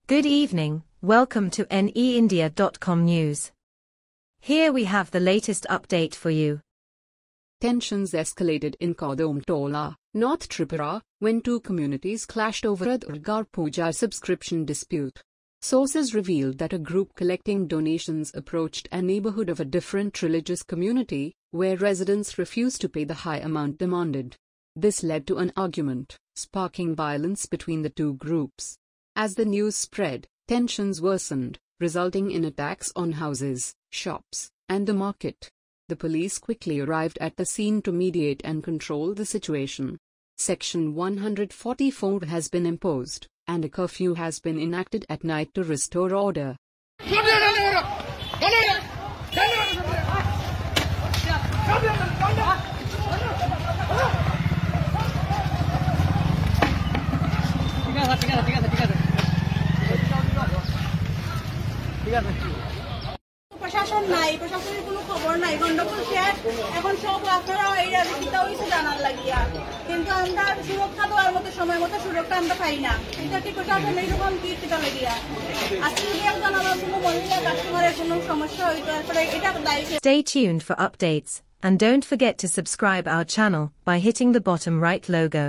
Good evening, welcome to neindia.com news. Here we have the latest update for you. Tensions escalated in Kodamtola, North Tripura, when two communities clashed over a Durga Puja subscription dispute. Sources revealed that a group collecting donations approached a neighborhood of a different religious community, where residents refused to pay the high amount demanded. This led to an argument, sparking violence between the two groups. As the news spread, tensions worsened, resulting in attacks on houses, shops, and the market. The police quickly arrived at the scene to mediate and control the situation. Section 144 has been imposed, and a curfew has been enacted at night to restore order. প্রশাসন নাই, প্রশাসনের কোনো খবর নাই, গন্ডগোল শেষ। এখন সব আপনারা এই রাজনীতিটাও কিছু জানার লাগিয়া, কিন্তু আমরা সুরক্ষা দেওয়ার মতো সময় মতো সুরক্ষা আমরা পাই না। এটা কি প্রশাসন এইরকম কি সেটা লাগিয়া আজকে যদি একজন আমার কোনো মহিলা কাস্টমারের কোনো সমস্যা হইতো, তারপরে এটা দায়ী। Stay tuned for updates, and don't forget to subscribe our channel by hitting the bottom right logo.